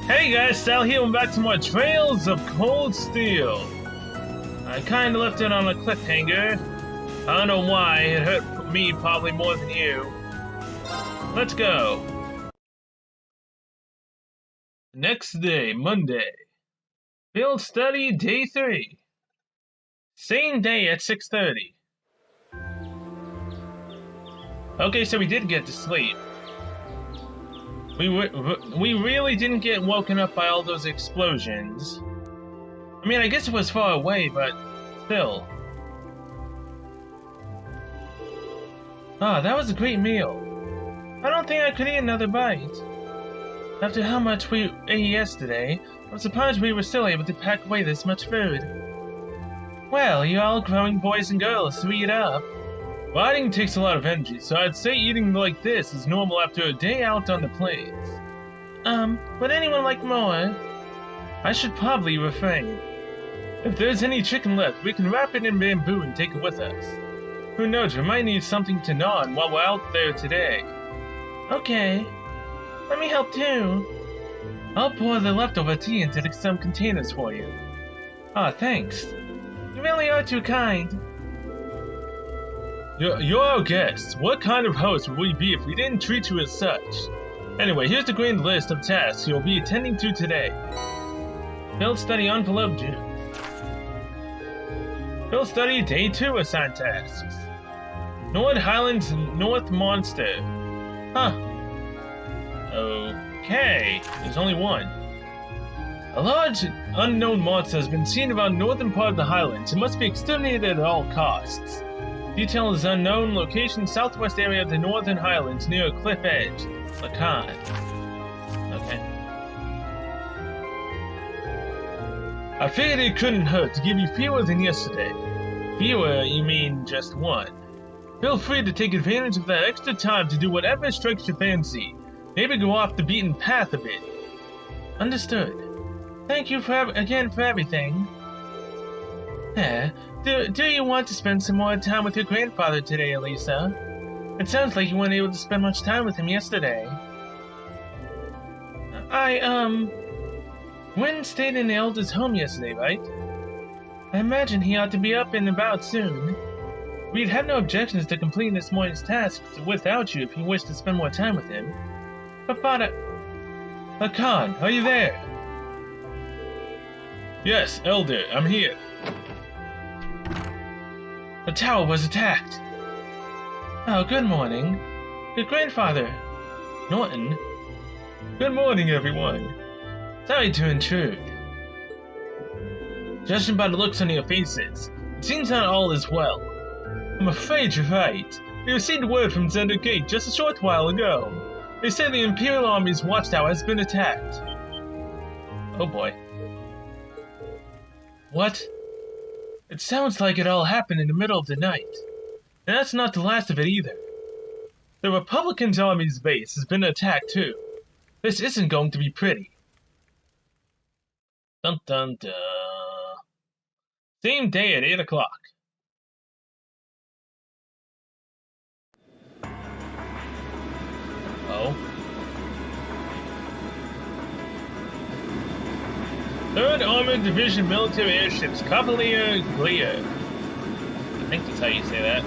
Hey guys, Sal here, and back to more Trails of Cold Steel. I kinda left it on a cliffhanger. I don't know why, it hurt me probably more than you. Let's go. Next day, Monday. Field study day 3. Same day at 6:30. Okay, so we did get to sleep. We really didn't get woken up by all those explosions. I mean, I guess it was far away, but still. Ah, that was a great meal. I don't think I could eat another bite. After how much we ate yesterday, I'm surprised we were still able to pack away this much food. Well, you're all growing boys and girls, so eat up. Riding takes a lot of energy, so I'd say eating like this is normal after a day out on the plains. Would anyone like more? I should probably refrain. If there's any chicken left, we can wrap it in bamboo and take it with us. Who knows, we might need something to gnaw on while we're out there today. Okay. Let me help too. I'll pour the leftover tea into some containers for you. Ah, thanks. You really are too kind. You're our guests. What kind of host would we be if we didn't treat you as such? Anyway, here's the grand list of tasks you'll be attending to today. Field study envelope due. Field study day 2 assigned tasks. Nord Highlands North Monster. Huh. Okay, there's only one. A large unknown monster has been seen around northern part of the Highlands and must be exterminated at all costs. Detail is unknown. Location southwest area of the northern highlands near a cliff edge. Lacan. Okay. I figured it couldn't hurt to give you fewer than yesterday. Fewer, you mean just one. Feel free to take advantage of that extra time to do whatever strikes your fancy. Maybe go off the beaten path a bit. Understood. Thank you again for everything. Do you want to spend some more time with your grandfather today, Elisa? It sounds like you weren't able to spend much time with him yesterday. Gwen stayed in the elder's home yesterday, right? I imagine he ought to be up and about soon. We'd have no objections to completing this morning's tasks without you if you wish to spend more time with him. But Lacan, are you there? Yes, Elder, I'm here. The tower was attacked. Oh, good morning. Your grandfather, Norton. Good morning, everyone. Sorry to intrude. Judging by the looks on your faces, it seems not all is well. I'm afraid you're right. We received word from Zender Gate just a short while ago. They say the Imperial Army's Watchtower has been attacked. Oh boy. What? It sounds like it all happened in the middle of the night. And that's not the last of it either. The Republican Army's base has been attacked too. This isn't going to be pretty. Dun dun dun. Same day at 8 o'clock. Oh. 3rd Armored Division Military Airships, Cavalier Glare. I think that's how you say that.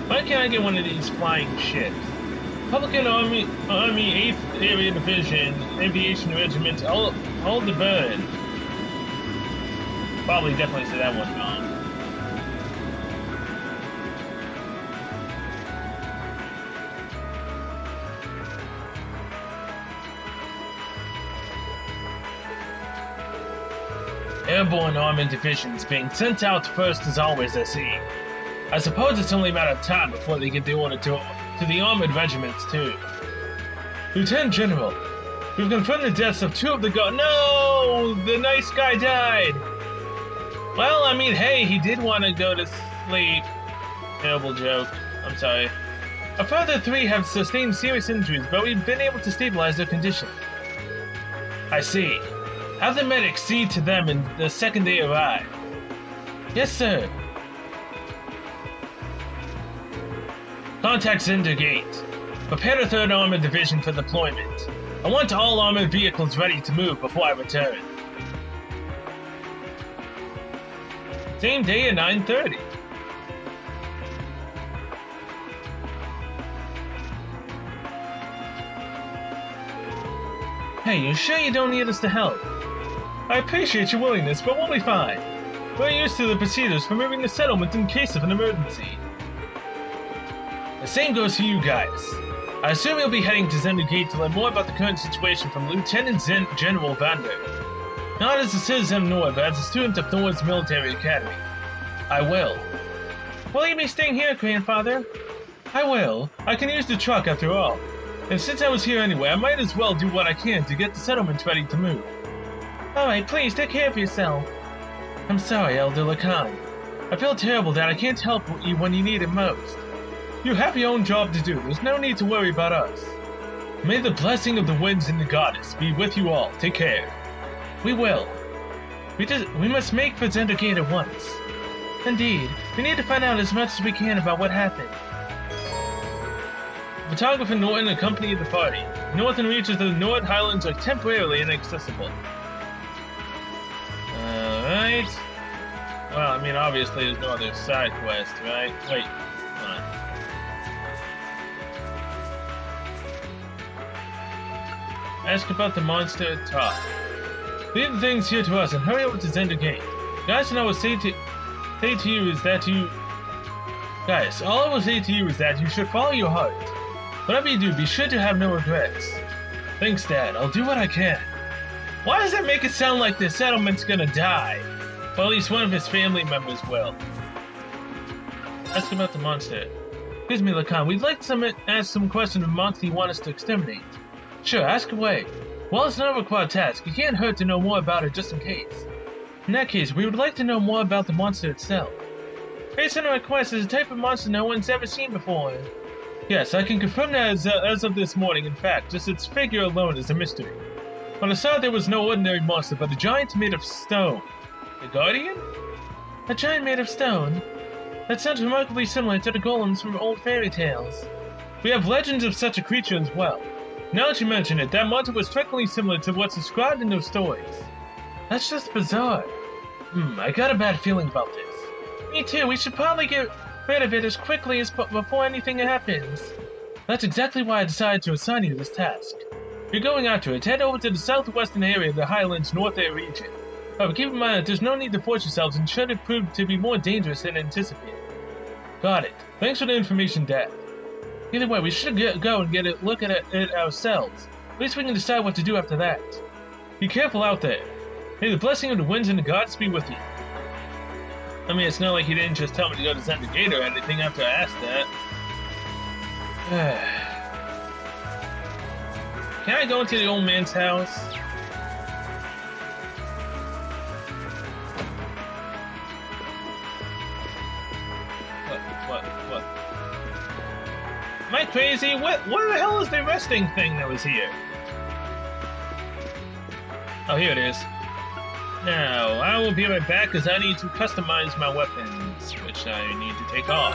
Why can't I get one of these flying ships? Republican Army 8th Area Division, Aviation Regiment, Aldebaran. Probably definitely said that one wrong. Airborne Armored Divisions being sent out first as always, I see. I suppose it's only a matter of time before they get the order to the armored regiments too. Lieutenant General, we've confirmed the deaths of 2 of the No! The nice guy died! Well, I mean, hey, he did want to go to sleep. Terrible joke. I'm sorry. A further 3 have sustained serious injuries, but we've been able to stabilize their condition. I see. Have the medics see to them in the second they arrive. Yes, sir. Contact Zender Gate. Prepare the 3rd Armored Division for deployment. I want all armored vehicles ready to move before I return. Same day at 9:30. Hey, you sure you don't need us to help? I appreciate your willingness, but we'll be fine. We're used to the procedures for moving the settlement in case of an emergency. The same goes for you guys. I assume you'll be heading to Zender Gate to learn more about the current situation from Lieutenant General Vander. Not as a citizen of Nord, but as a student of Nord's military academy. I will. Will you be staying here, Grandfather? I will. I can use the truck after all. And since I was here anyway, I might as well do what I can to get the settlement ready to move. Alright, please take care of yourself. I'm sorry, Elder Lacan. I feel terrible that I can't help you when you need it most. You have your own job to do. There's no need to worry about us. May the blessing of the winds and the goddess be with you all. Take care. We will. We must make for Zender Gate at once. Indeed, we need to find out as much as we can about what happened. Photographer Norton accompanied the party. Northern reaches of the Nord Highlands are temporarily inaccessible. Alright. Well, I mean, obviously there's no other side quest, right? Wait, hold on. Ask about the monster at top. Leave the things here to us and hurry over to Zender Gate. Guys, and I will say to you is that you... Guys, all I will say to you is that you should follow your heart. Whatever you do, be sure to have no regrets. Thanks, Dad. I'll do what I can. Why does that make it sound like the settlement's gonna die? Well, at least one of his family members will. Ask about the monster. Excuse me, Lacan. We'd like to ask some questions of the monster you want us to exterminate. Sure, ask away. While it's not a required task, it can't hurt to know more about it just in case. In that case, we would like to know more about the monster itself. Based on our request, it's a type of monster no one's ever seen before. Yes, I can confirm that as of this morning. In fact, just its figure alone is a mystery. When I saw there was no ordinary monster, but a giant made of stone. The Guardian? A giant made of stone? That sounds remarkably similar to the golems from old fairy tales. We have legends of such a creature as well. Now that you mention it, that monster was strikingly similar to what's described in those stories. That's just bizarre. I got a bad feeling about this. Me too, we should probably get rid of it as quickly as before anything happens. That's exactly why I decided to assign you this task. If you're going after it, head over to the southwestern area of the Highlands North Air region. However, keep in mind that there's no need to force yourselves and should it prove to be more dangerous than anticipated. Got it. Thanks for the information, Dad. Either way, we should go and get a look at it ourselves. At least we can decide what to do after that. Be careful out there. May the blessing of the winds and the gods be with you. I mean, it's not like he didn't just tell me to go to Zender Gate or anything after I asked that. Can I go into the old man's house? What? Am I crazy? What the hell is the resting thing that was here? Oh, here it is. Now, I will be right back because I need to customize my weapons, which I need to take off.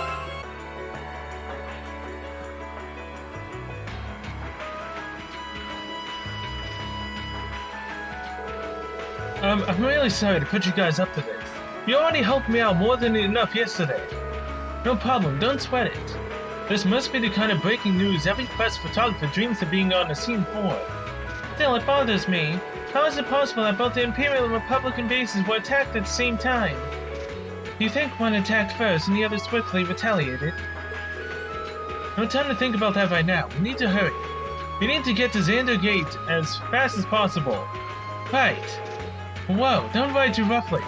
I'm really sorry to put you guys up to this. You already helped me out more than enough yesterday. No problem, don't sweat it. This must be the kind of breaking news every press photographer dreams of being on the scene for. Still, it bothers me. How is it possible that both the Imperial and Republican bases were attacked at the same time? You think one attacked first and the other swiftly retaliated? No time to think about that right now. We need to hurry. We need to get to Zender Gate as fast as possible. Right. Whoa, don't ride too roughly.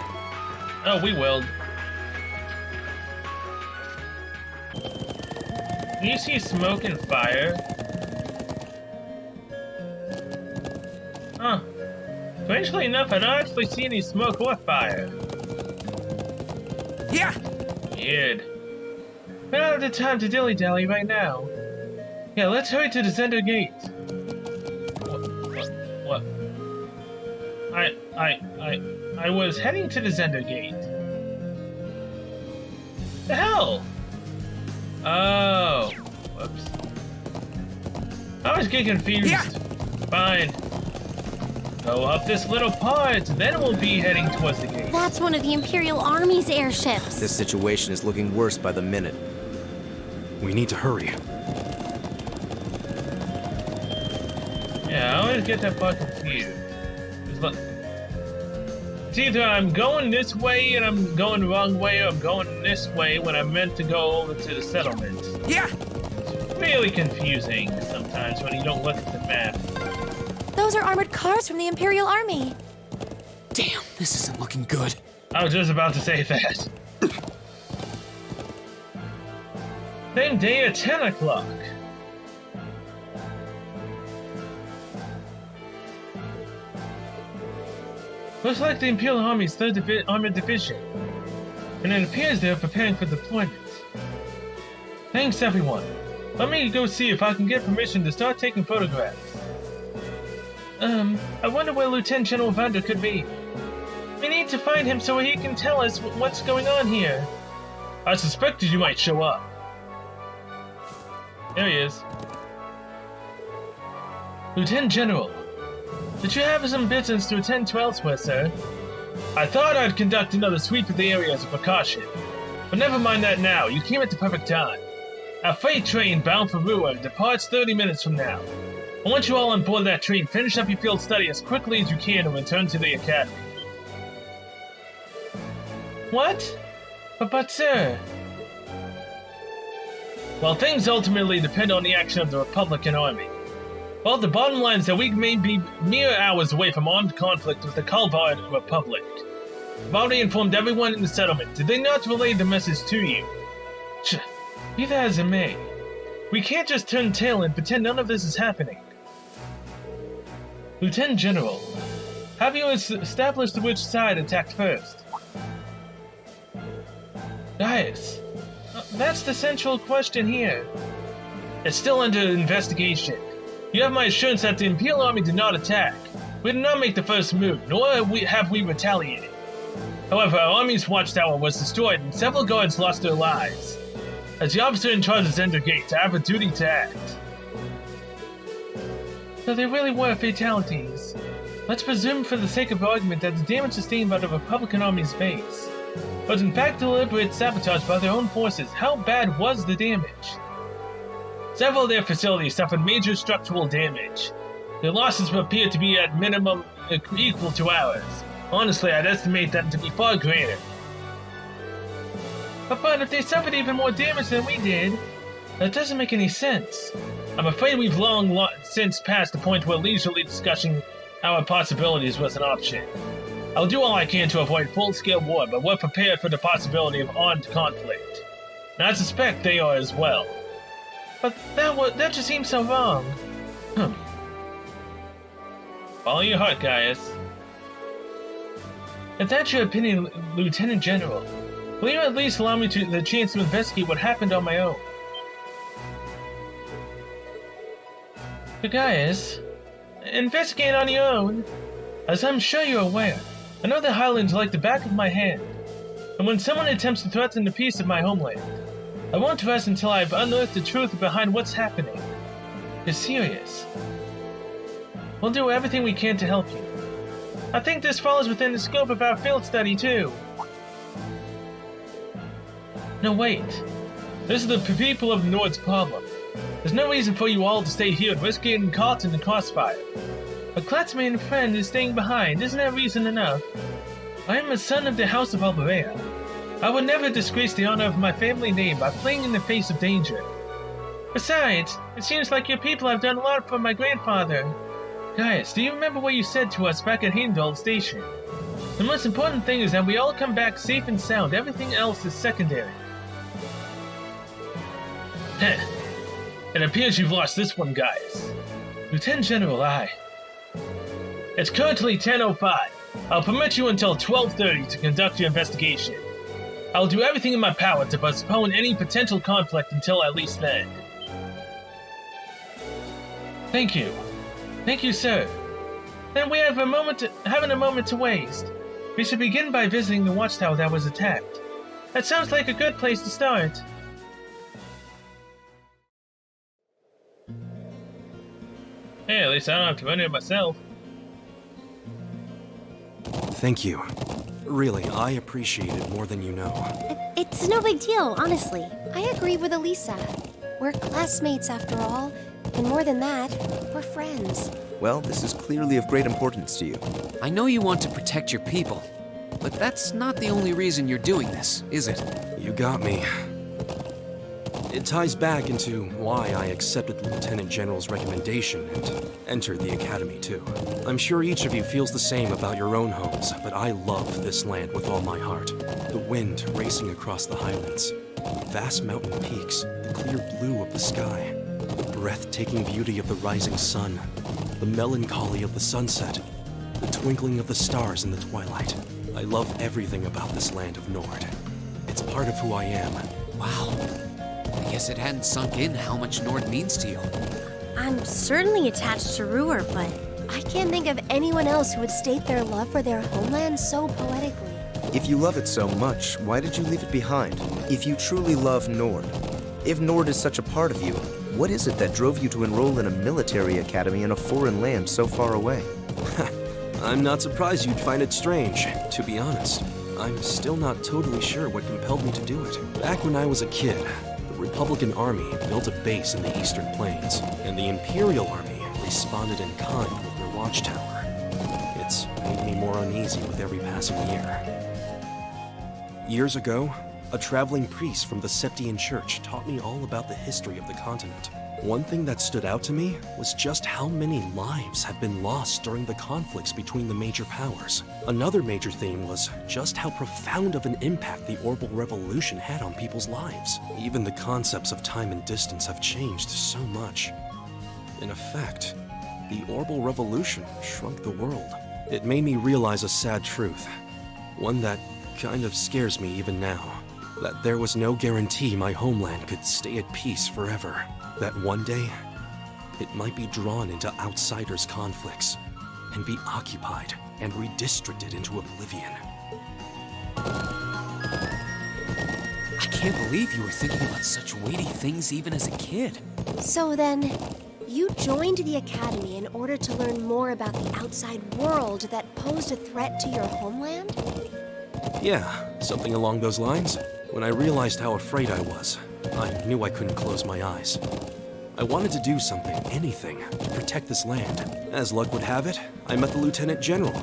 Oh, we will. Can you see smoke and fire? Huh. Strangely enough, I don't actually see any smoke or fire. Yeah! Weird. We don't have the time to dilly-dally right now. Yeah, let's hurry to the Zender Gate. What? I was heading to the Zender Gate. The hell? Oh. Whoops. I was getting confused. Yeah. Fine. Go up this little part, then we'll be heading towards the gate. That's one of the Imperial Army's airships. This situation is looking worse by the minute. We need to hurry. Yeah, I always get that part confused. It's either I'm going this way and I'm going the wrong way, or I'm going this way when I meant to go over to the settlement. Yeah! It's really confusing sometimes when you don't look at the map. Those are armored cars from the Imperial Army. Damn, this isn't looking good. I was just about to say that. Same day at 10 o'clock. Looks like the Imperial Army's 3rd Armored Division, and it appears they're preparing for deployment. Thanks, everyone. Let me go see if I can get permission to start taking photographs. I wonder where Lieutenant General Vander could be. We need to find him so he can tell us what's going on here. I suspected you might show up. There he is. Lieutenant General, did you have some business to attend to elsewhere, sir? I thought I'd conduct another sweep of the area as a precaution. But never mind that now, you came at the perfect time. Our freight train bound for Rua departs 30 minutes from now. I want you all on board that train. Finish up your field study as quickly as you can and return to the academy. What? But sir... Well, things ultimately depend on the action of the Republican Army. Well, the bottom line is that we may be mere hours away from armed conflict with the Kalvar Republic. I've already informed everyone in the settlement. Did they not relay the message to you? Be that as it may, we can't just turn tail and pretend none of this is happening. Lieutenant General, have you established which side attacked first? Gaius, that's the central question here. It's still under investigation. You have my assurance that the Imperial Army did not attack. We did not make the first move, nor have we retaliated. However, our army's watchtower was destroyed and several guards lost their lives. As the officer in charge of Zender Gate, I have a duty to act. So there really were fatalities. Let's presume for the sake of argument that the damage sustained by the Republican Army's base was in fact deliberate sabotage by their own forces. How bad was the damage? Several of their facilities suffered major structural damage. Their losses appear to be at minimum equal to ours. Honestly, I'd estimate that to be far greater. But if they suffered even more damage than we did, that doesn't make any sense. I'm afraid we've long since passed the point where leisurely discussing our possibilities was an option. I'll do all I can to avoid full-scale war, but we're prepared for the possibility of armed conflict. And I suspect they are as well. But that just seems so wrong. Follow your heart, Gaius. If that's your opinion, Lieutenant General, will you at least allow me the chance to investigate what happened on my own? But Gaius, investigate on your own. As I'm sure you're aware, I know the Highlands like the back of my hand. And when someone attempts to threaten the peace of my homeland, I won't rest until I've unearthed the truth behind what's happening. You're serious. We'll do everything we can to help you. I think this falls within the scope of our field study, too. No, wait. This is the people of the Nord's problem. There's no reason for you all to stay here and risk getting caught in the crossfire. A classmate and friend is staying behind. Isn't that reason enough? I am a son of the House of Alberea. I would never disgrace the honor of my family name by playing in the face of danger. Besides, it seems like your people have done a lot for my grandfather. Gaius, do you remember what you said to us back at Heimdall Station? The most important thing is that we all come back safe and sound. Everything else is secondary. Heh. It appears you've lost this one, Gaius. Lieutenant General, It's currently 10:05. I'll permit you until 12:30 to conduct your investigation. I'll do everything in my power to postpone any potential conflict until at least then. Thank you. Thank you, sir. Then we have a moment to waste. We should begin by visiting the watchtower that was attacked. That sounds like a good place to start. Hey, at least I don't have to run it myself. Thank you. Really, I appreciate it more than you know. It's no big deal, honestly. I agree with Elisa. We're classmates after all, and more than that, we're friends. Well, this is clearly of great importance to you. I know you want to protect your people, but that's not the only reason you're doing this, is it? You got me. It ties back into why I accepted the Lieutenant General's recommendation and entered the Academy, too. I'm sure each of you feels the same about your own homes, but I love this land with all my heart. The wind racing across the highlands, the vast mountain peaks, the clear blue of the sky, the breathtaking beauty of the rising sun, the melancholy of the sunset, the twinkling of the stars in the twilight. I love everything about this land of Nord. It's part of who I am. Wow. I guess it hadn't sunk in how much Nord means to you. I'm certainly attached to Ruhr, but I can't think of anyone else who would state their love for their homeland so poetically. If you love it so much, why did you leave it behind? If you truly love Nord, if Nord is such a part of you, what is it that drove you to enroll in a military academy in a foreign land so far away? I'm not surprised you'd find it strange, to be honest. I'm still not totally sure what compelled me to do it. Back when I was a kid, the Republican Army built a base in the Eastern Plains, and the Imperial Army responded in kind with their Watchtower. It's made me more uneasy with every passing year. Years ago, a traveling priest from the Septian Church taught me all about the history of the continent. One thing that stood out to me was just how many lives have been lost during the conflicts between the major powers. Another major theme was just how profound of an impact the Orbital Revolution had on people's lives. Even the concepts of time and distance have changed so much. In effect, the Orbital Revolution shrunk the world. It made me realize a sad truth, one that kind of scares me even now, that there was no guarantee my homeland could stay at peace forever. That one day, it might be drawn into outsiders' conflicts and be occupied and redistricted into oblivion. I can't believe you were thinking about such weighty things even as a kid. So then, you joined the Academy in order to learn more about the outside world that posed a threat to your homeland? Yeah, something along those lines. When I realized how afraid I was, I knew I couldn't close my eyes. I wanted to do something, anything, to protect this land. As luck would have it, I met the Lieutenant General.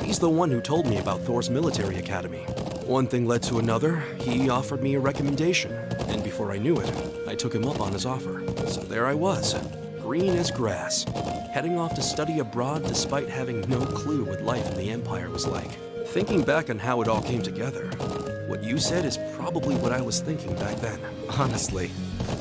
He's the one who told me about Thor's military academy. One thing led to another, he offered me a recommendation, and before I knew it, I took him up on his offer. So there I was, green as grass, heading off to study abroad despite having no clue what life in the Empire was like. Thinking back on how it all came together, what you said is probably what I was thinking back then. Honestly,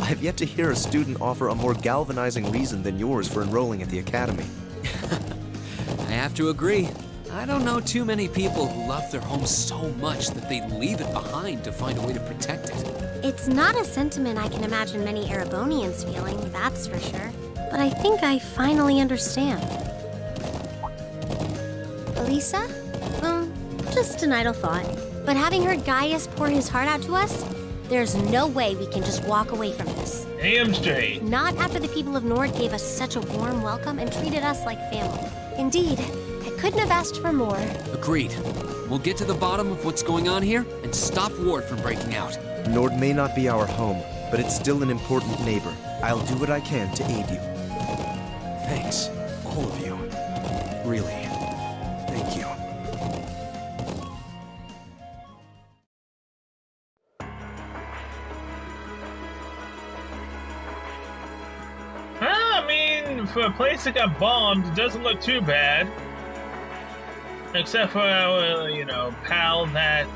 I have yet to hear a student offer a more galvanizing reason than yours for enrolling at the Academy. I have to agree. I don't know too many people who love their home so much that they'd leave it behind to find a way to protect it. It's not a sentiment I can imagine many Erebonians feeling, that's for sure. But I think I finally understand. Elisa? Just an idle thought. But having heard Gaius pour his heart out to us, there's no way we can just walk away from this. Damn straight. Not after the people of Nord gave us such a warm welcome and treated us like family. Indeed, I couldn't have asked for more. Agreed. We'll get to the bottom of what's going on here and stop war from breaking out. Nord may not be our home, but it's still an important neighbor. I'll do what I can to aid you. Thanks, all of you. Really, thank you. I mean, for a place that got bombed, it doesn't look too bad. Except for our, pal that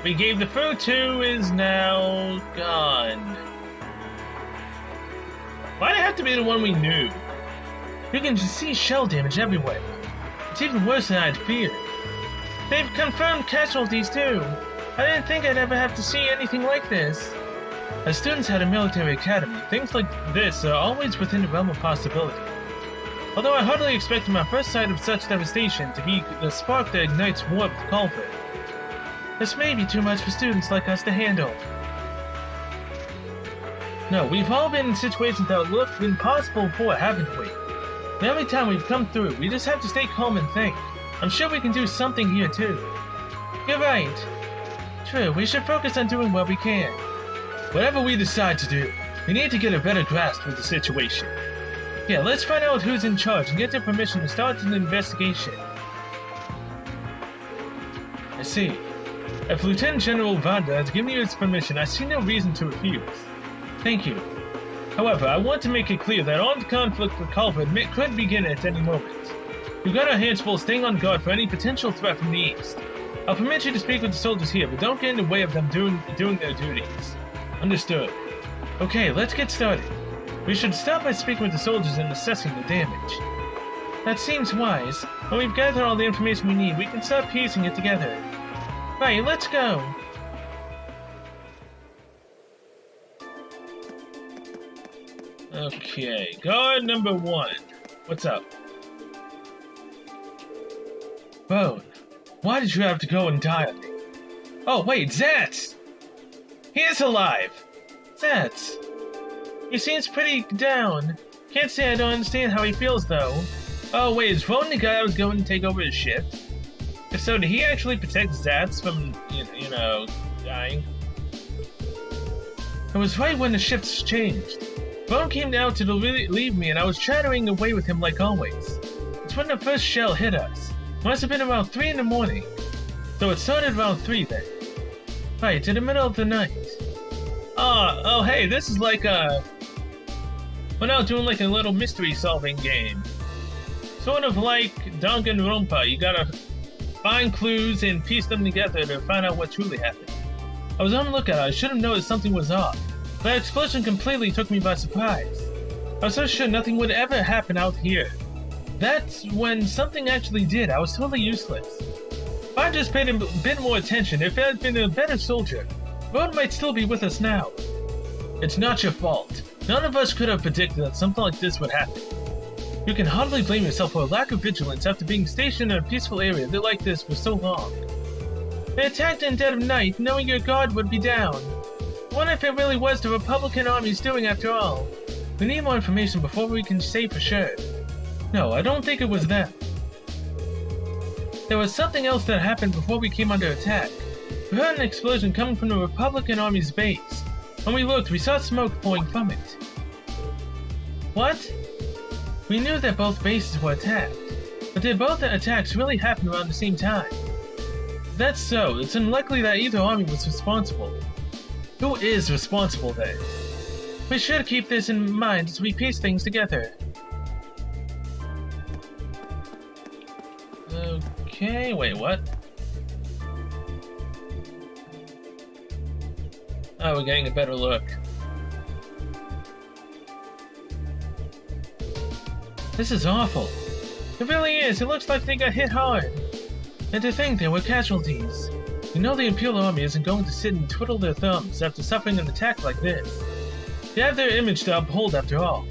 we gave the food to is now gone. Why'd it have to be the one we knew? You can just see shell damage everywhere. It's even worse than I'd feared. They've confirmed casualties too. I didn't think I'd ever have to see anything like this. As students at a military academy, things like this are always within the realm of possibility. Although I hardly expected my first sight of such devastation to be the spark that ignites war with Culver. This may be too much for students like us to handle. No, we've all been in situations that look impossible before, haven't we? And every time we've come through, we just have to stay calm and think. I'm sure we can do something here too. You're right. True, we should focus on doing what we can. Whatever we decide to do, we need to get a better grasp of the situation. Yeah, let's find out who's in charge and get their permission to start an investigation. I see. If Lieutenant General Vanda has given you his permission, I see no reason to refuse. Thank you. However, I want to make it clear that armed conflict with Culver could begin at any moment. We've got our hands full staying on guard for any potential threat from the east. I'll permit you to speak with the soldiers here, but don't get in the way of them doing their duties. Understood. Okay, let's get started. We should start by speaking with the soldiers and assessing the damage. That seems wise. When we've gathered all the information we need, we can start piecing it together. Right, let's go. Okay, guard number 1. What's up? Bone, why did you have to go and die on me? Oh wait, Zatz! He is alive! Zatz! He seems pretty down. Can't say I don't understand how he feels though. Oh wait, is Vaughn the guy that was going to take over his shift? If so, did he actually protect Zatz from, you know, dying? It was right when the shifts changed. Vaughn came out to leave me and I was chattering away with him like always. It's when the first shell hit us. Must have been around 3 in the morning. So it started around 3 then. Right, in the middle of the night. Oh hey, this is like we're now doing like a little mystery solving game. Sort of like Danganronpa, you gotta find clues and piece them together to find out what truly happened. I was on the lookout, I should have noticed something was off. That explosion completely took me by surprise. I was so sure nothing would ever happen out here. That's when something actually did. I was totally useless. If I just paid a bit more attention, if I had been a better soldier, Rod might still be with us now. It's not your fault. None of us could have predicted that something like this would happen. You can hardly blame yourself for a lack of vigilance after being stationed in a peaceful area like this for so long. They attacked in dead of night, knowing your guard would be down. I wonder if it really was the Republican Army's doing after all. We need more information before we can say for sure. No, I don't think it was them. There was something else that happened before we came under attack. We heard an explosion coming from the Republican Army's base. When we looked, we saw smoke pouring from it. What? We knew that both bases were attacked, but did both attacks really happen around the same time? If that's so, it's unlikely that either army was responsible. Who is responsible then? We should keep this in mind as we piece things together. Okay, wait, what? Oh, we're getting a better look. This is awful. It really is. It looks like they got hit hard. And to think there were casualties. You know the Imperial Army isn't going to sit and twiddle their thumbs after suffering an attack like this. They have their image to uphold after all.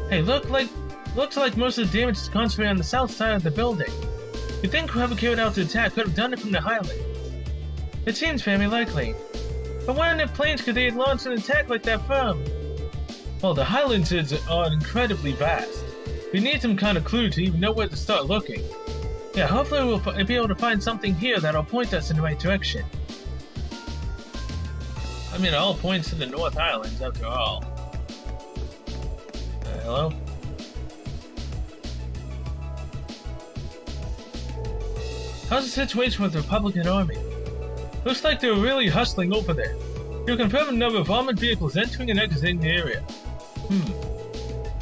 Hey, looks like most of the damage is concentrated on the south side of the building. You'd think whoever carried out the attack could have done it from the highlands. It seems very likely. But where in the plains could they have launched an attack like that from? Well, the highlands are incredibly vast. We need some kind of clue to even know where to start looking. Yeah, hopefully we'll be able to find something here that'll point us in the right direction. I mean, it all points to the North Highlands after all. Hello? How's the situation with the Republican Army? Looks like they're really hustling over there. You confirm a number of armored vehicles entering and exiting the area.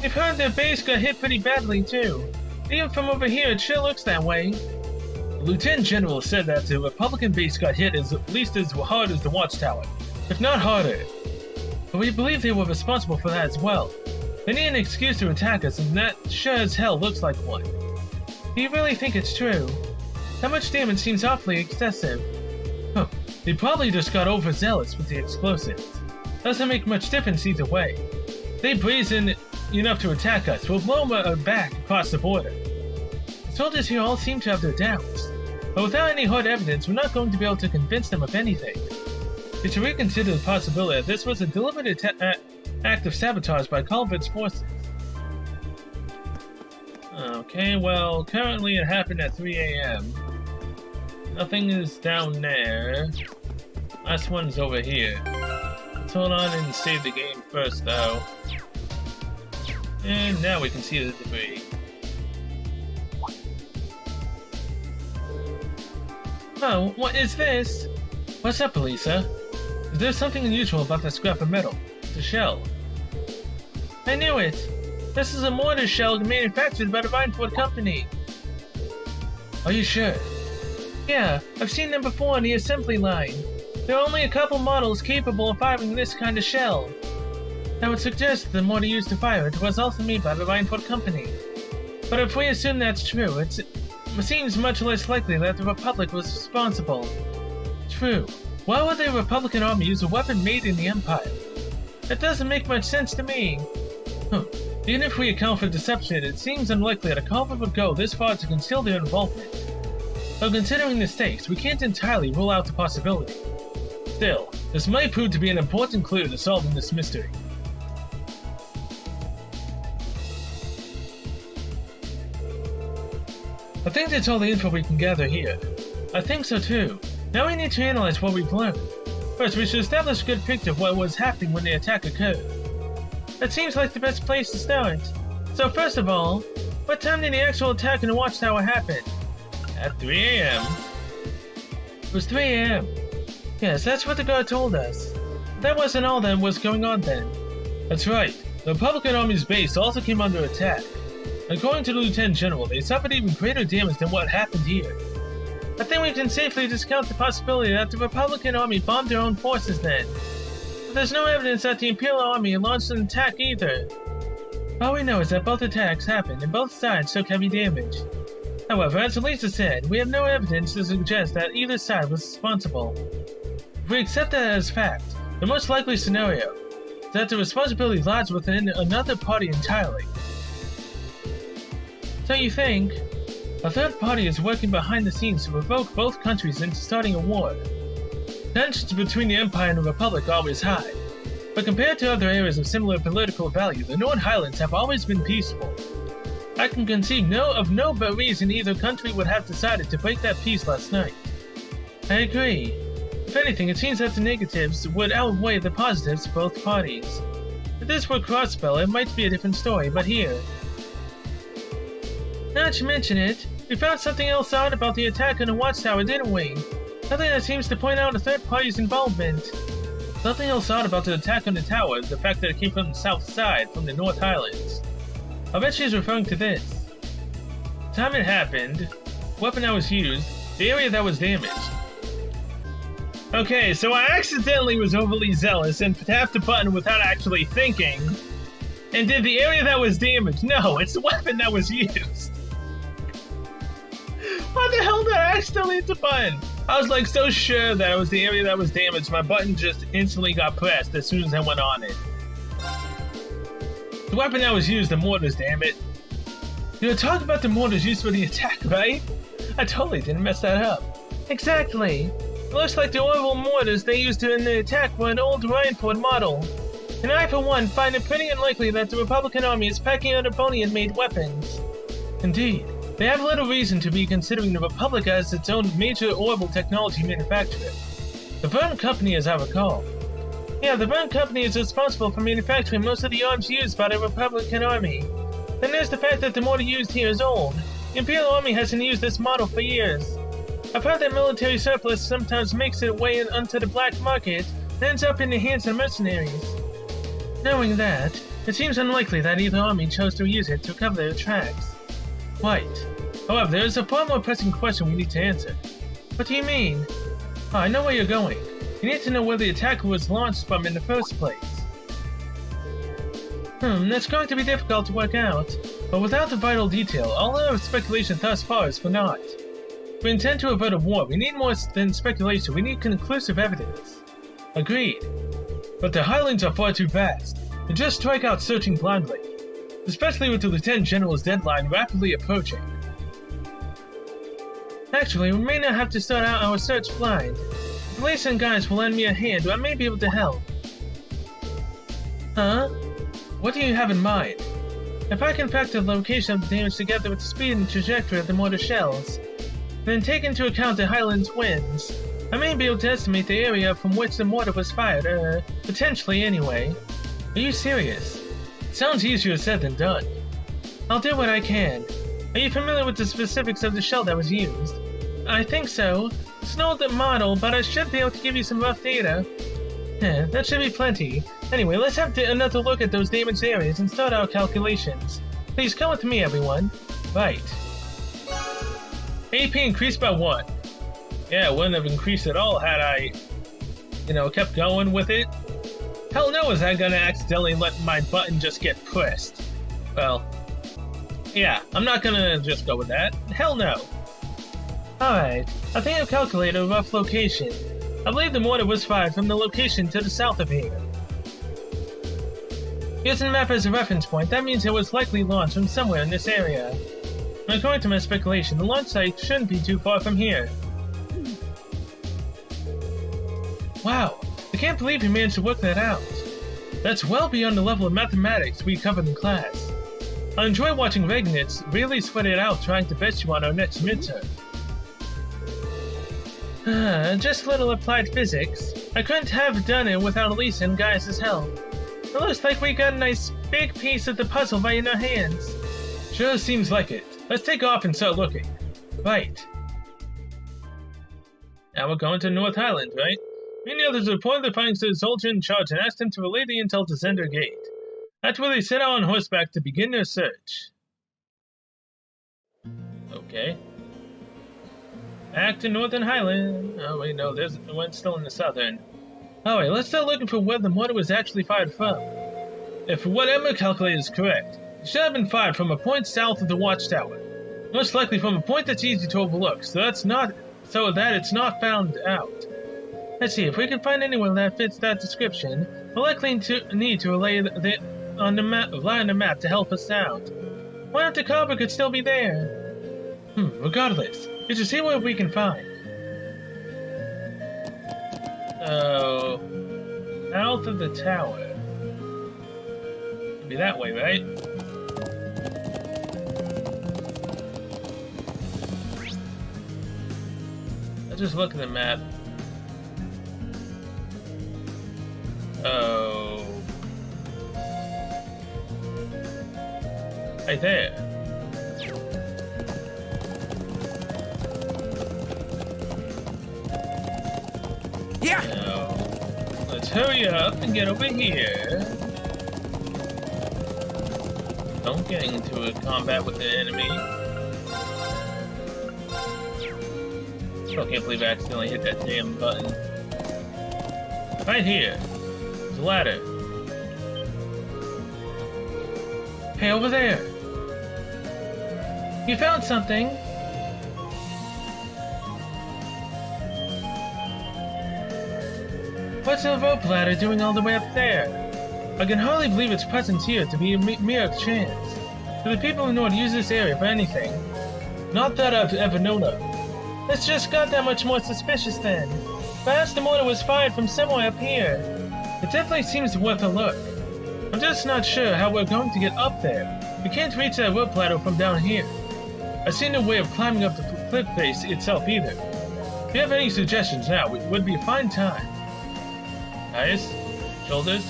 We've heard their base got hit pretty badly too. Even from over here, it sure looks that way. The Lieutenant General said that the Republican base got hit at least as hard as the Watchtower, if not harder. But we believe they were responsible for that as well. They need an excuse to attack us, and that sure as hell looks like one. Do you really think it's true? That much damage seems awfully excessive. They probably just got overzealous with the explosives. Doesn't make much difference either way. They brazen enough to attack us, we'll blow them back across the border. The soldiers here all seem to have their doubts, but without any hard evidence, we're not going to be able to convince them of anything. We should reconsider the possibility that this was a deliberate act of sabotage by Culvert's forces. Okay, well, currently it happened at 3 a.m. Nothing is down there. Last one's over here. Let's hold on and save the game first, though. And now we can see the debris. Oh, what is this? What's up, Elisa? Is there something unusual about that scrap of metal? It's a shell. I knew it! This is a mortar shell manufactured by the Vineford Company. Are you sure? Yeah, I've seen them before on the assembly line. There are only a couple models capable of firing this kind of shell. That would suggest the mortar used to fire it was also made by the Vineford Company. But if we assume that's true, it seems much less likely that the Republic was responsible. True. Why would the Republican Army use a weapon made in the Empire? That doesn't make much sense to me. Even if we account for deception, it seems unlikely that a culprit would go this far to conceal their involvement. Though considering the stakes, we can't entirely rule out the possibility. Still, this might prove to be an important clue to solving this mystery. I think that's all the info we can gather here. I think so too. Now we need to analyze what we've learned. First, we should establish a good picture of what was happening when the attack occurred. That seems like the best place to start. So first of all, what time did the actual attack in the Watchtower happen? At 3 a.m. It was 3 a.m. Yes, that's what the guard told us. That wasn't all that was going on then. That's right. The Republican Army's base also came under attack. According to the Lieutenant General, they suffered even greater damage than what happened here. I think we can safely discount the possibility that the Republican Army bombed their own forces then. But there's no evidence that the Imperial Army launched an attack either. All we know is that both attacks happened and both sides took heavy damage. However, as Elisa said, we have no evidence to suggest that either side was responsible. If we accept that as fact, the most likely scenario is that the responsibility lies within another party entirely. So you think? A third party is working behind the scenes to provoke both countries into starting a war. Tensions between the Empire and the Republic are always high, but compared to other areas of similar political value, the North Highlands have always been peaceful. I can conceive of no but reason either country would have decided to break that peace last night. I agree. If anything, it seems that the negatives would outweigh the positives of both parties. If this were Crossbell, it might be a different story, but here... Now that you mention it, we found something else odd about the attack on the Watchtower, didn't we? Something that seems to point out a third party's involvement. Something else odd about the attack on the tower is the fact that it came from the south side, from the North Highlands. I bet she's referring to this. The time it happened, the weapon that was used, the area that was damaged. Okay, so I accidentally was overly zealous and tapped the button without actually thinking, and did the area that was damaged. No, it's the weapon that was used. Why the hell did I accidentally hit the button? I was like so sure that it was the area that was damaged, my button just instantly got pressed as soon as I went on it. The weapon that was used, the mortars, damn it. You were talking about the mortars used for the attack, right? I totally didn't mess that up. Exactly. It looks like the orbital mortars they used in the attack were an old Vineford model. And I, for one, find it pretty unlikely that the Republican Army is packing out Ebonian-made weapons. Indeed, they have little reason to be considering the Republic as its own major orbital technology manufacturer. The Verne Company, as I recall. Yeah, the Verne Company is responsible for manufacturing most of the arms used by the Republican Army. Then there's the fact that the mortar used here is old. The Imperial Army hasn't used this model for years. I've heard that military surplus sometimes makes its way onto the black market and ends up in the hands of mercenaries. Knowing that, it seems unlikely that either army chose to use it to cover their tracks. Right. However, there is a far more pressing question we need to answer. What do you mean? Oh, I know where you're going. You need to know where the attack was launched from in the first place. That's going to be difficult to work out. But without the vital detail, all our speculation thus far is for naught. If we intend to avert a war, we need more than speculation, we need conclusive evidence. Agreed. But the Highlands are far too vast, to just strike out searching blindly, especially with the Lieutenant General's deadline rapidly approaching. Actually, we may not have to start out our search blind. If the Lisa and guys will lend me a hand, I may be able to help. Huh? What do you have in mind? If I can factor the location of the damage together with the speed and trajectory of the mortar shells, then take into account the Highlands winds, I may be able to estimate the area from which the mortar was fired, potentially anyway. Are you serious? Sounds easier said than done. I'll do what I can. Are you familiar with the specifics of the shell that was used? I think so. It's an old model, but I should be able to give you some rough data. That should be plenty. Anyway, let's have another look at those damaged areas and start our calculations. Please come with me, everyone. Right. AP increased by 1. Yeah, it wouldn't have increased at all had I, kept going with it. Hell no, was I gonna accidentally let my button just get pressed? Well, yeah, I'm not gonna just go with that. Hell no. Alright, I think I've calculated a rough location. I believe the mortar was fired from the location to the south of here. Using the map as a reference point, that means it was likely launched from somewhere in this area. And according to my speculation, the launch site shouldn't be too far from here. Wow, I can't believe you managed to work that out. That's well beyond the level of mathematics we covered in class. I enjoy watching Regnitz really sweat it out trying to bet you on our next midterm. Just a little applied physics. I couldn't have done it without Elisa and Gaius' help. It looks like we got a nice big piece of the puzzle right in our hands. Sure seems like it. Let's take off and start looking. Right. Now we're going to North Highland, right? Many others reported the findings to the soldier in charge and asked him to relay the intel to Zender Gate. That's where they set out on horseback to begin their search. Okay. Back to Northern Highland. Oh wait, no, there's one still in the southern. Alright, let's start looking for where the mortar was actually fired from. If what Emma calculated is correct, it should have been fired from a point south of the Watchtower. Most likely from a point that's easy to overlook, so that it's not found out. Let's see, if we can find anyone that fits that description, we'll likely need to rely on the map to help us out. What if the copper could still be there? Regardless, we should see what we can find. So, south of the tower. It'd be that way, right? Let's just look at the map. Oh. Right there. Yeah! Now, let's hurry up and get over here. Don't get into a combat with the enemy. Still can't believe I accidentally hit that damn button. Right here. There's a ladder. Hey, over there. You found something. What's a rope ladder doing all the way up there? I can hardly believe its presence here to be a mere chance. Do the people who know how to use this area for anything? Not that I've ever known of. It's just got that much more suspicious then. Perhaps the mortar was fired from somewhere up here. It definitely seems worth a look. I'm just not sure how we're going to get up there. We can't reach that rope ladder from down here. I see no way of climbing up the cliff face itself either. If you have any suggestions now, it would be a fine time. Eyes? Shoulders?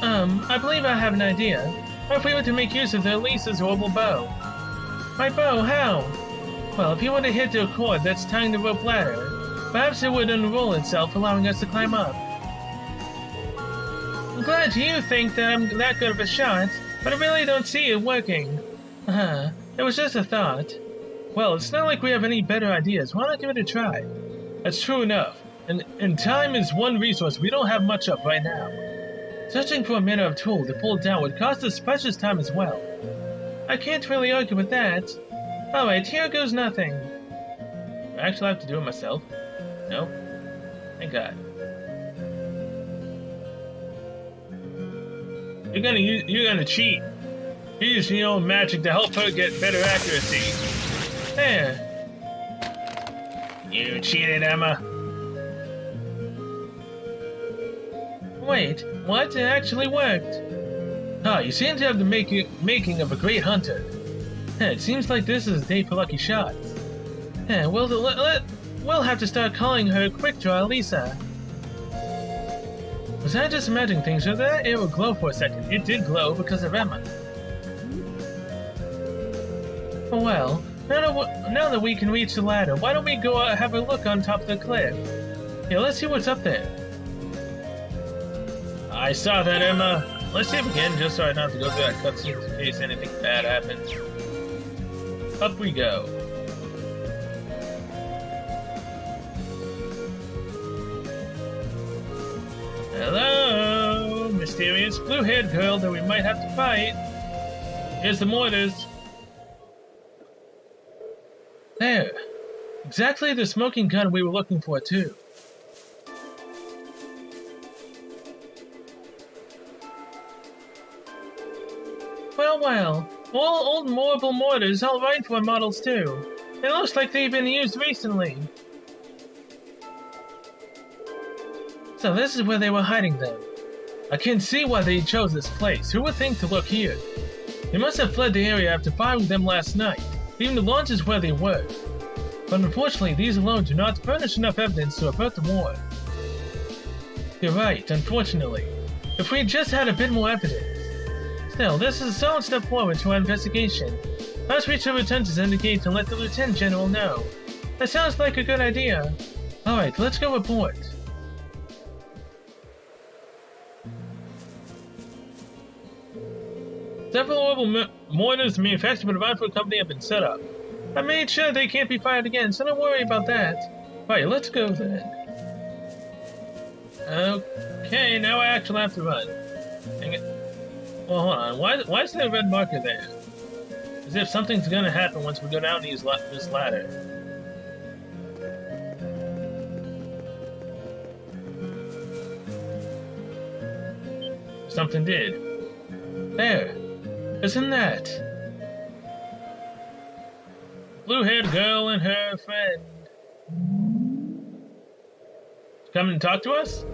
I believe I have an idea. What if we were to make use of Elisa's orbital bow? My bow? How? Well, if you were to hit the cord that's tying the rope ladder, perhaps it would unroll itself, allowing us to climb up. I'm glad you think that I'm that good of a shot, but I really don't see it working. It was just a thought. Well, it's not like we have any better ideas. Why not give it a try? That's true enough. And time is one resource we don't have much of right now. Searching for a manner of tool to pull it down would cost us precious time as well. I can't really argue with that. Alright, here goes nothing. I actually have to do it myself. No? Thank God. You're gonna cheat. Use your own magic to help her get better accuracy. There. You cheated, Emma. Wait, what? It actually worked. Ah, you seem to have the making of a great hunter. It seems like this is a day for lucky shots. We'll have to start calling her Quick Draw Lisa. Was I just imagining things, or that it would glow for a second? It did glow because of Emma. Well, now that we can reach the ladder, why don't we go have a look on top of the cliff? Yeah, let's see what's up there. I saw that, Emma. Let's see it again, just so I don't have to go through that cutscene in case anything bad happens. Up we go. Hello, mysterious blue-haired girl that we might have to fight. Here's the mortars. There. Exactly the smoking gun we were looking for, too. Well. All old mobile mortars, all right for models, too. It looks like they've been used recently. So this is where they were hiding them. I can see why they chose this place. Who would think to look here? They must have fled the area after firing them last night, leaving the launches where they were. But unfortunately, these alone do not furnish enough evidence to avert the war. You're right, unfortunately. If we just had a bit more evidence. Still, this is a solid step forward to our investigation. Let's reach our return to Zendikate and let the Lieutenant General know. That sounds like a good idea. Alright, let's go report. Several orbital mortars manufactured by the Watchtower Company have been set up. I made sure they can't be fired again, so don't worry about that. Right, let's go then. Okay, now I actually have to run. Dang it. Well, hold on. Why is there a red marker there? As if something's gonna happen once we go down this ladder. Something did. There. Isn't that? Blue-haired girl and her friend. Come and talk to us?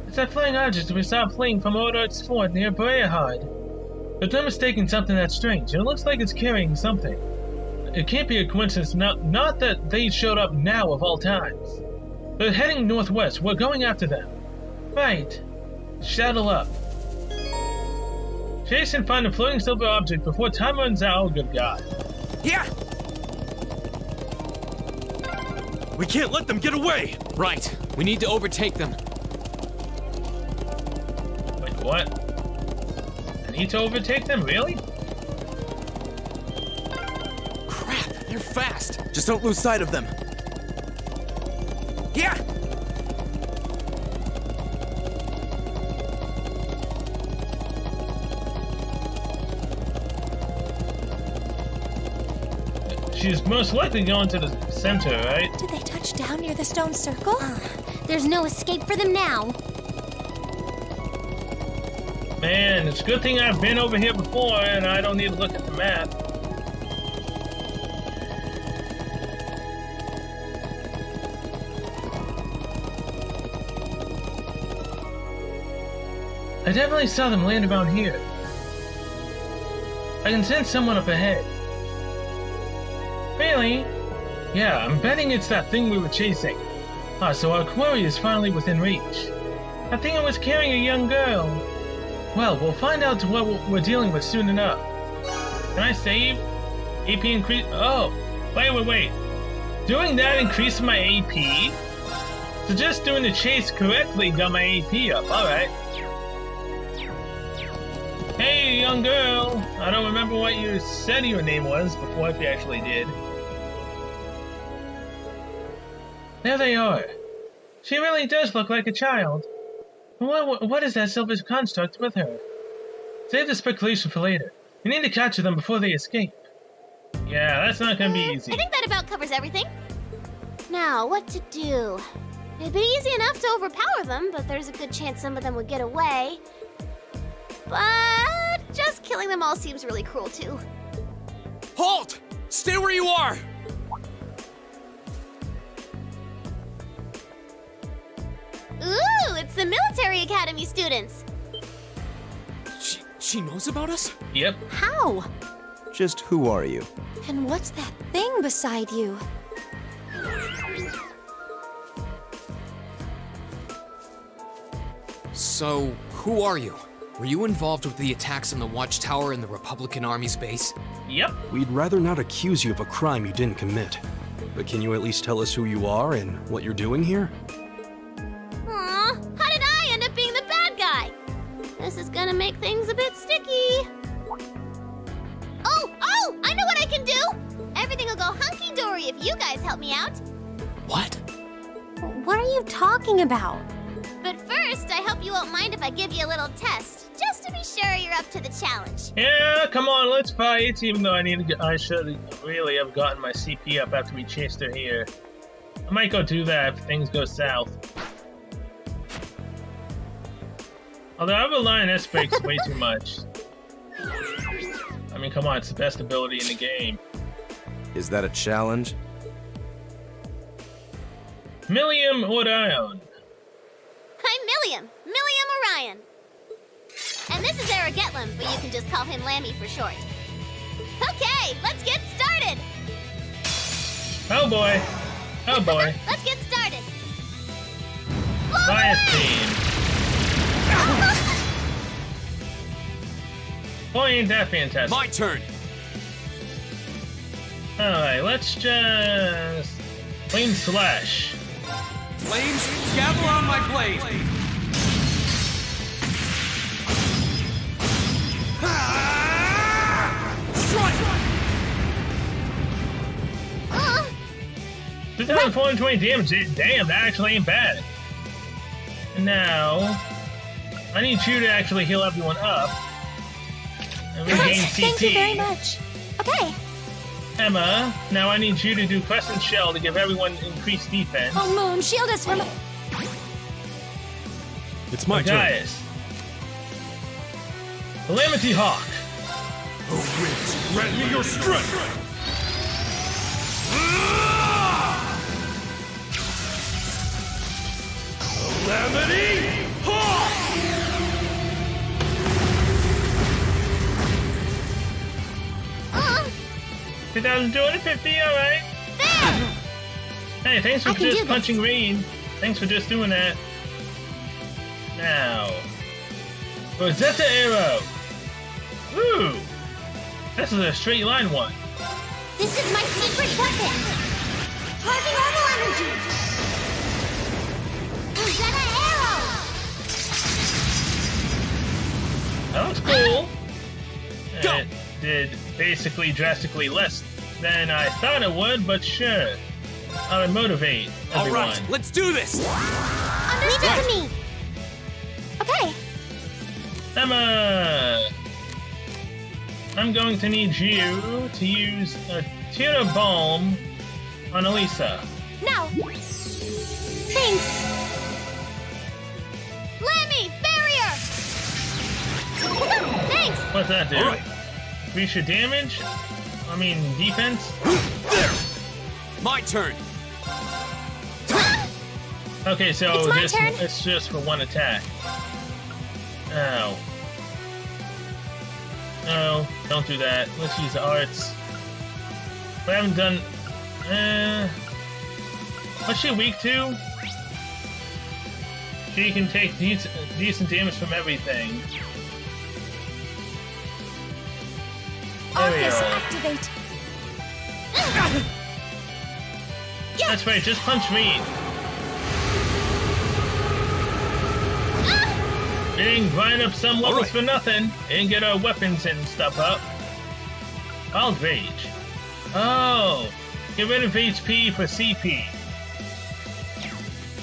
It's that flying object we saw fleeing from Odor's fort near Breahard. But they're mistaking something that's strange, and it looks like it's carrying something. It can't be a coincidence, not that they showed up now of all times. They're heading northwest. We're going after them. Right. Saddle up. Chase and find a floating silver object before time runs out. Oh, good God. Yeah! We can't let them get away! Right. We need to overtake them. Wait, what? I need to overtake them? Really? Crap, they're fast. Just don't lose sight of them. Yeah! She's most likely going to the center, right? Did they touch down near the stone circle? There's no escape for them now. Man, it's a good thing I've been over here before and I don't need to look at the map. I definitely saw them land around here. I can sense someone up ahead. Really? Yeah, I'm betting it's that thing we were chasing. So our quarry is finally within reach. I think it was carrying a young girl. Well, we'll find out what we're dealing with soon enough. Can I save? AP increase. Oh, wait. Doing that increased my AP? So just doing the chase correctly got my AP up. Alright. Hey, young girl. I don't remember what you said your name was before, if you actually did. There they are. She really does look like a child. What is that silver construct with her? Save the speculation for later. We need to capture them before they escape. Yeah, that's not gonna be easy. I think that about covers everything. Now, what to do? It'd be easy enough to overpower them, but there's a good chance some of them would get away. But just killing them all seems really cruel, too. Halt! Stay where you are! Ooh, it's the military academy students. She knows about us? Yep. How? Just who are you? And what's that thing beside you? So, who are you? Were you involved with the attacks on the Watchtower and the Republican Army's base? Yep. We'd rather not accuse you of a crime you didn't commit. But can you at least tell us who you are and what you're doing here? Aw, how did I end up being the bad guy? This is gonna make things a bit sticky. Oh, I know what I can do! Everything will go hunky-dory if you guys help me out. What? What are you talking about? But first, I hope you won't mind if I give you a little test, just to be sure you're up to the challenge. Yeah, come on, let's fight. Even though I should really have gotten my CP up after we chased her here. I might go do that if things go south. Although I rely on S-Brakes way too much. I mean, come on, it's the best ability in the game. Is that a challenge? Milliam Orion. I'm Milliam Orion. And this is Aragetlam, but you can just call him Lammy for short. Okay, let's get started! Oh boy. Oh boy. Let's get started! Fire team. Boy, ain't that fantastic. My turn! Alright, let's just... Flame Slash. Flames, gather on my blade! Strike! 2,420 damage. Damn, that actually ain't bad. And now... I need you to actually heal everyone up. And regain CP. Thank you very much. Okay. Emma, now I need you to do Crescent Shell to give everyone increased defense. Oh, Moon, shield us from... It's my turn. Gaius. Calamity Hawk. Oh, winds, grant me your strength! Calamity Hawk! 2,250, alright. Hey, thanks for I can do just this. punching Reed. Thanks for just doing that. Now. Rosetta Arrow. Ooh. This is a straight line one. This is my secret weapon. Charging normal energy. Rosetta Arrow. That looks cool. Go. It did basically drastically less than I thought it would, but sure. I'll motivate everyone. Alright, let's do this! Leave it to me. Okay. Emma! I'm going to need you to use a Tira Balm on Elisa. Now. Thanks. Lammy, barrier. Thanks. What's that do? Alright. Increase your damage? I mean, defense? There! My turn! Okay, so It's my this turn. it's just for one attack. Ow. No, don't do that. Let's use the arts. We haven't done... What's she weak to? She can take decent damage from everything. There we Arcus go. activate. That's right, just punch Reed. We didn't grind up some levels for nothing. Didn't get our weapons and stuff up. Wild Rage. Oh, get rid of HP for CP.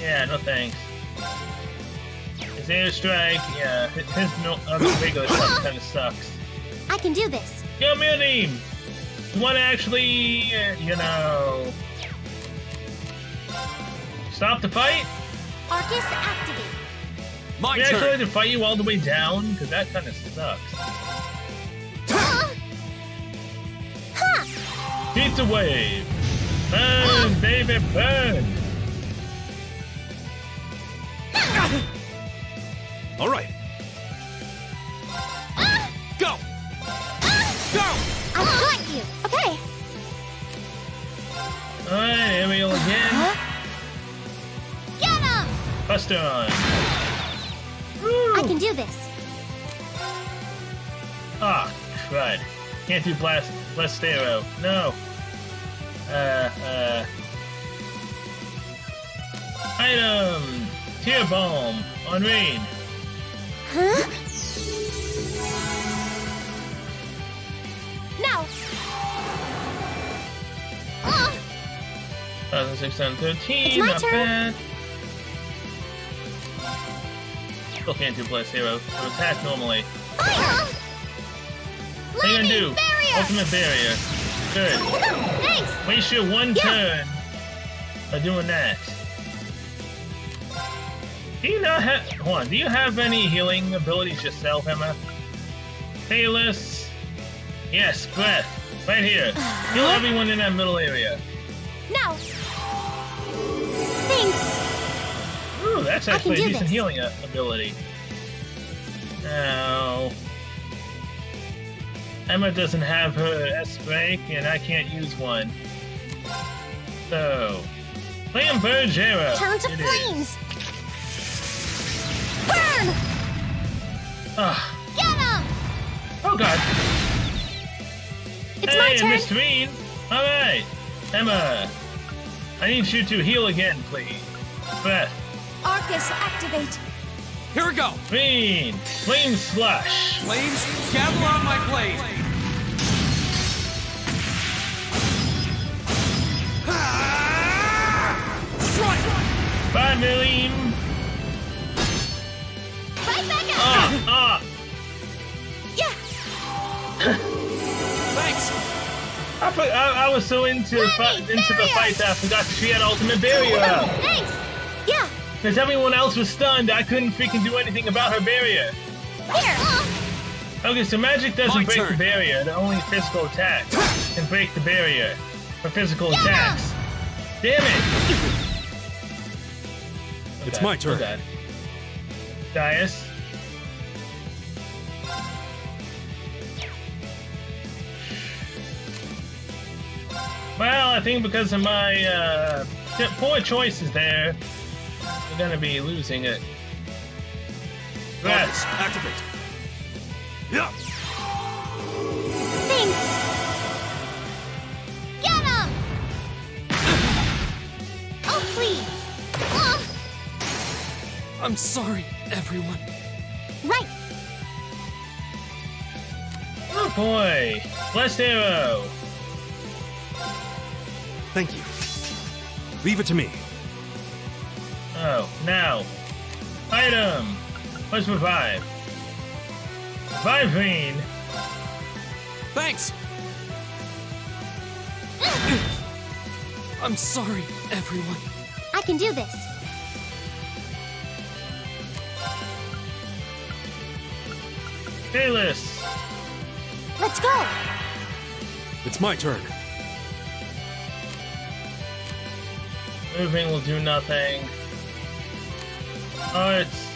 Yeah, no thanks. His air strike, yeah, his other regular stuff kind of sucks. I can do this. Yo, Mildeem! You want to actually, stop the fight? Arcus activate. My We actually turn! have to fight you all the way down? Because that kind of sucks. Pizza Wave! Burn, baby, burn! Alright. Buster on. I can do this. Ah, crud. Can't do blast arrow. No. Item. Tear bomb on rain. Huh? Now. 1613. It's my Not turn. bad. Still can't do blast arrow. So attack normally. Fire! What are you gonna do? Barrier! Ultimate barrier. Good. Thanks! Waste your one Yeah. turn by doing that. Do you not have... Hold on. Do you have any healing abilities yourself, Emma? Payless. Yes, breath. Right here. Heal everyone in that middle area. Now. Thanks. Ooh, that's I actually a can do decent this. healing ability. Now... Emma doesn't have her S-Break, and I can't use one. So... Flame Burge Arrow. Turn to it is. flames. Burn! Ah. Get him! Oh god. It's my Hey, turn. Miss Green. Alright. Emma. I need you to heal again, please. Breath. Arcus, activate. Here we go. Green. Flame Slush. Flames, gather on my blade. Strike! Bye, Millie. Right back up! Ah, ah. Yeah! Thanks. I was so into the fight that I forgot that she had ultimate barrier up. Thanks! Yeah! Because everyone else was stunned, I couldn't freaking do anything about her barrier. Here! Okay, so magic doesn't My break the turn. barrier, the only physical attacks can break the barrier for physical Yeah. attacks. Damn it! It's my turn. Oh, Dias. Well, I think because of my poor choices there, we're gonna be losing it. Arcus, Rats. activate. Yeah. Thanks! Get him! Oh, please! I'm sorry, everyone. Right! Oh boy! Blessed arrow! Thank you. Leave it to me. Oh, now. Item! Let's revive. Revive green! Thanks. I'm sorry, everyone. I can do this. Payless! Let's go! It's my turn. Moving will do nothing. Oh, it's...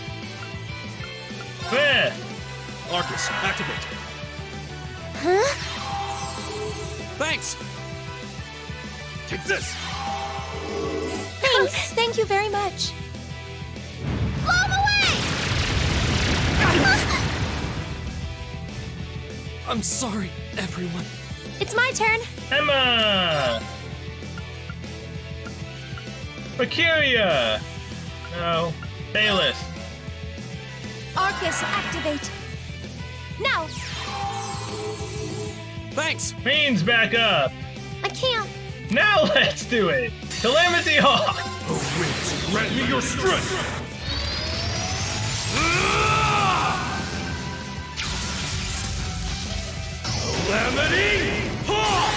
Breath! Arcus, activate. Huh? Thanks. Take this. Thanks! Thank you very much. Blow him away! I'm sorry, everyone. It's my turn. Emma! Mercuria! No. Payless. Arcus, activate. Now! Thanks. Green's back up! I can't. Now let's do it! Calamity Hawk! Oh, winds, grant me your strength. Calamity Hawk!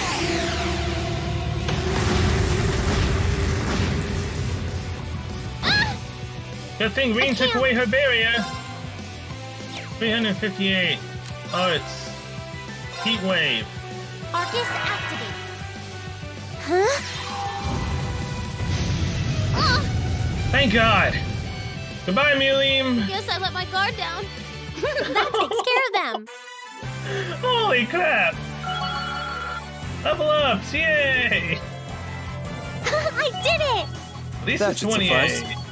Good thing Green took can't. away her barrier. 358. Oh, it's Heat Wave. Arcus, activate. Huh? Thank God. Goodbye, Mulim. Guess I let my guard down. That takes care of them. Holy crap. Level ups, yay. I did it! At least That it's should 28. suffice.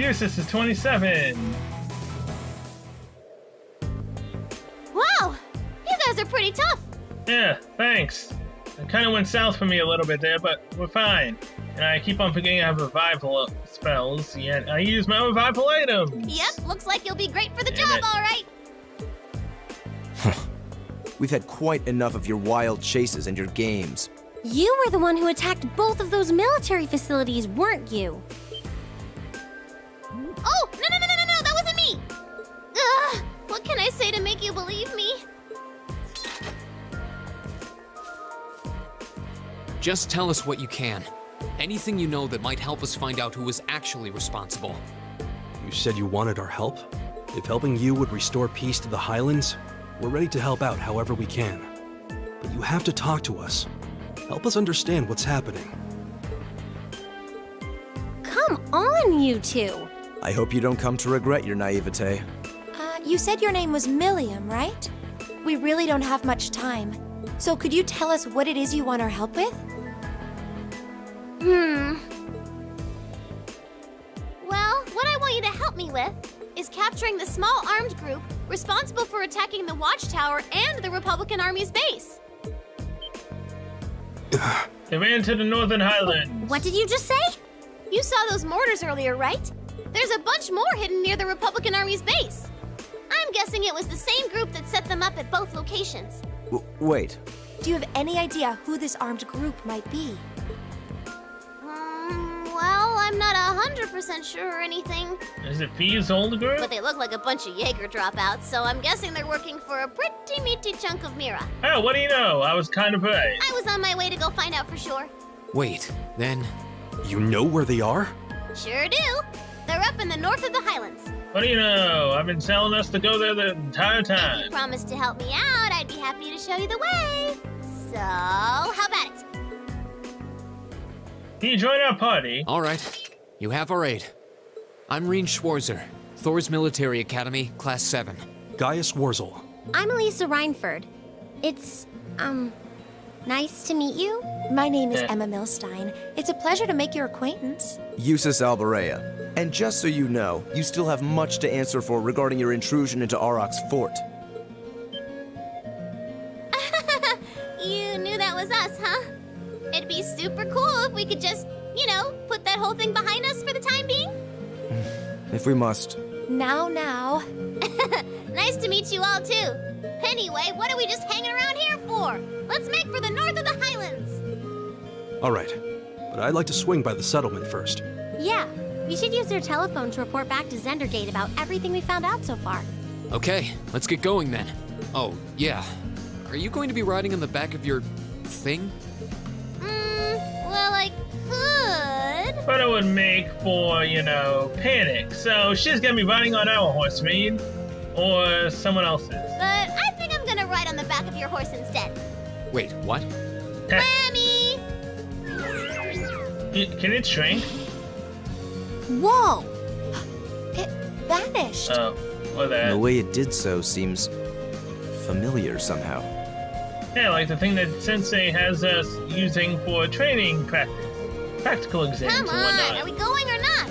Eustace is 27. Wow! You guys are pretty tough. Yeah, thanks. It kind of went south for me a little bit there, but we're fine. And I keep on forgetting I have revival spells, yet I use my revival items. Yep, looks like you'll be great for the Damn job, it. all right. We've had quite enough of your wild chases and your games. You were the one who attacked both of those military facilities, weren't you? Oh, no, that wasn't me. Ugh, what can I say to make you believe me? Just tell us what you can. Anything you know that might help us find out who was actually responsible. You said you wanted our help? If helping you would restore peace to the Highlands, we're ready to help out however we can. But you have to talk to us. Help us understand what's happening. Come on, you two. I hope you don't come to regret your naivete. You said your name was Milliam, right? We really don't have much time. So could you tell us what it is you want our help with? Well, what I want you to help me with is capturing the small armed group responsible for attacking the Watchtower and the Republican Army's base. They ran to the Northern Highlands. What did you just say? You saw those mortars earlier, right? There's a bunch more hidden near the Republican Army's base. I'm guessing it was the same group that set them up at both locations. Wait. Do you have any idea who this armed group might be? Well, I'm not 100% sure or anything, Is it Thieves' old group? but they look like a bunch of Jaeger dropouts, so I'm guessing they're working for a pretty meaty chunk of Mira. Oh, what do you know? I was kind of right. I was on my way to go find out for sure. Wait, then You know where they are? Sure do. They're up in the north of the Highlands. What do you know? I've been telling us to go there the entire If you time. promise to help me out, I'd be happy to show you the way. So, how about it? Can you join our party? all right. You have our aid. I'm Reen Schwarzer, Thor's Military Academy, Class 7. Gaius Wurzel. I'm Elisa Reinford. It's, nice to meet you. My name is Yeah. Emma Milstein. It's a pleasure to make your acquaintance. Eustace Alberea. And just so you know, you still have much to answer for regarding your intrusion into Auroch's fort. You knew that was us, huh? It'd be super cool if we could just, put that whole thing behind us for the time being. If we must. Now. Nice to meet you all, too. Anyway, what are we just hanging around here for? Let's make for the north of the Highlands. All right. But I'd like to swing by the settlement first. Yeah, you should use your telephone to report back to Zendergate about everything we found out so far. Okay, let's get going then. Oh, yeah. Are you going to be riding on the back of your thing? Well, I could. But it would make for, panic. So she's gonna be riding on our horse, Reed. Or someone else's. But I think I'm gonna ride on the back of your horse instead. Wait, what? Lammy! Can it shrink? Whoa! It vanished. Oh, or that. The way it did so seems familiar somehow. Yeah, like the thing that Sensei has us using for training practical exams Come and on, whatnot. are we going or not?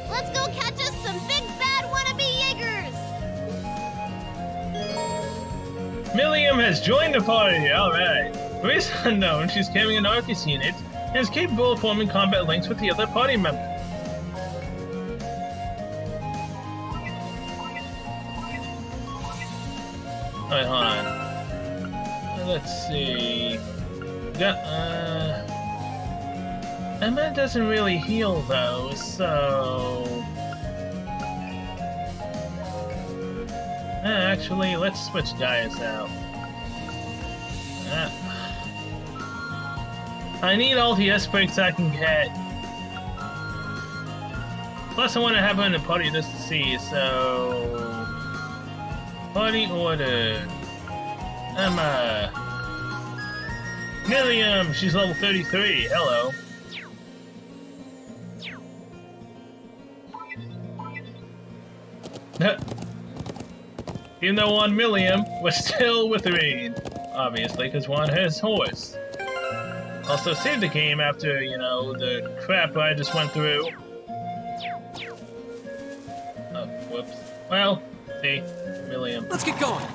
Let's go catch us some big bad wannabe Jaegers! Milliam has joined the party, alright. Race unknown, she's carrying an Arcus unit and is capable of forming combat links with the other party members. Alright, hold on. Let's see. Emma doesn't really heal though, so... Actually, let's switch Gaius out. I need all the S breaks I can get. Plus, I want to have her in the party just to see, so... Party order. Emma. Milliam, she's level 33. Hello. Even though on Milliam, we're still with Reed. Obviously, because we're on his horse. Also, saved the game after, the crap I just went through. Well, see, Milliam. Let's get going.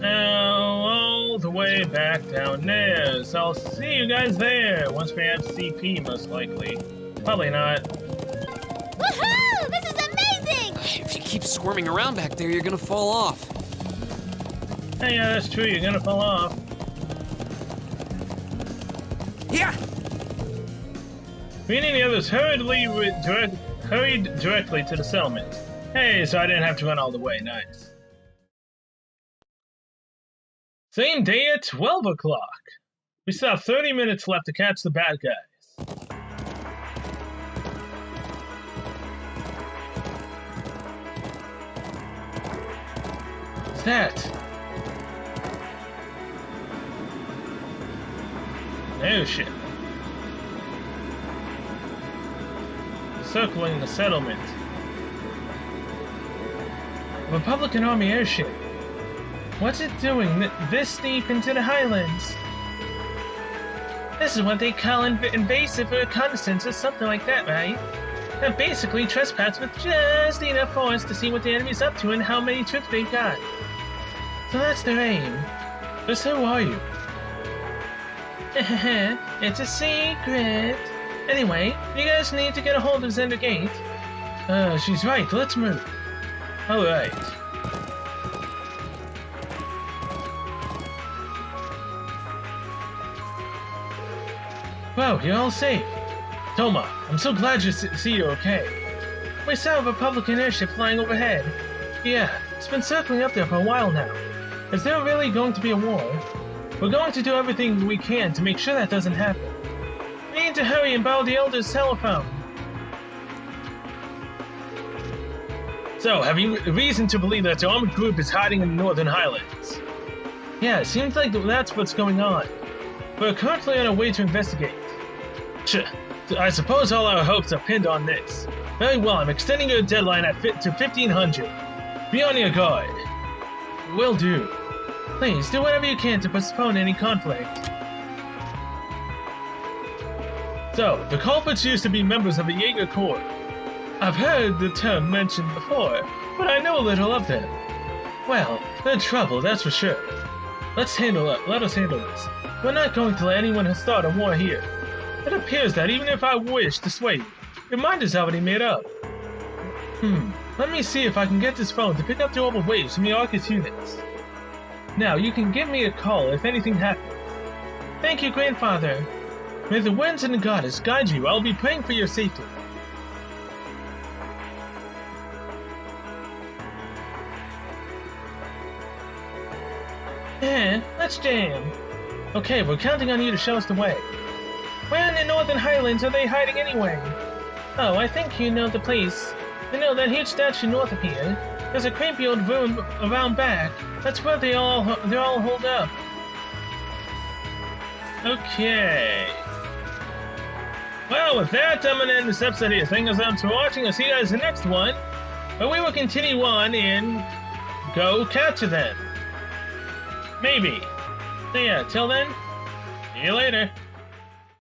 Now, all the way back down there. So I'll see you guys there once we have CP, most likely. Probably not. Woohoo! This is amazing! If you keep squirming around back there, you're gonna fall off. Hey, yeah, that's true. You're gonna fall off. Yeah. Me and the others hurried directly to the settlement. Hey, so I didn't have to run all the way. Nice. Same day at 12 o'clock. We still have 30 minutes left to catch the bad guys. What's that? Oh shit. Circling the settlement. Republican Army airship. What's it doing this deep into the highlands? This is what they call invasive reconnaissance or something like that, right? That basically trespass with just enough force to see what the enemy's up to and how many troops they've got. So that's their aim. But so are you? It's a secret. Anyway, you guys need to get a hold of Zender Gate. She's right. Let's move. Alright. Whoa, you're all safe. Toma, I'm so glad you see you're okay. We saw a Republican airship flying overhead. Yeah, it's been circling up there for a while now. Is there really going to be a war? We're going to do everything we can to make sure that doesn't happen. We need to hurry and borrow the Elder's telephone. So, have you reason to believe that the armed group is hiding in the Northern Highlands? Yeah, it seems like that's what's going on. We're currently on our way to investigate. I suppose all our hopes are pinned on this. Very well, I'm extending your deadline to 1500. Be on your guard. Will do. Please, do whatever you can to postpone any conflict. So, the culprits used to be members of the Jaeger Corps. I've heard the term mentioned before, but I know a little of them. Well, they're trouble, that's for sure. Let us handle this. We're not going to let anyone start a war here. It appears that even if I wish to sway you, your mind is already made up. Let me see if I can get this phone to pick up the orbital waves from the Arcus units. Now, you can give me a call if anything happens. Thank you, Grandfather. May the winds and the goddess guide you. I'll be praying for your safety. Let's jam. Okay, we're counting on you to show us the way. Where in the Northern Highlands are they hiding anyway? Oh, I think you know the place. You know that huge statue north of here? There's a creepy old ruin around back. That's where they're all holed up. Okay. Well, with that, I'm gonna end this episode here. Thank you guys for watching. I'll see you guys in the next one, where we will continue on and go capture them. Maybe. So yeah, till then, see you later.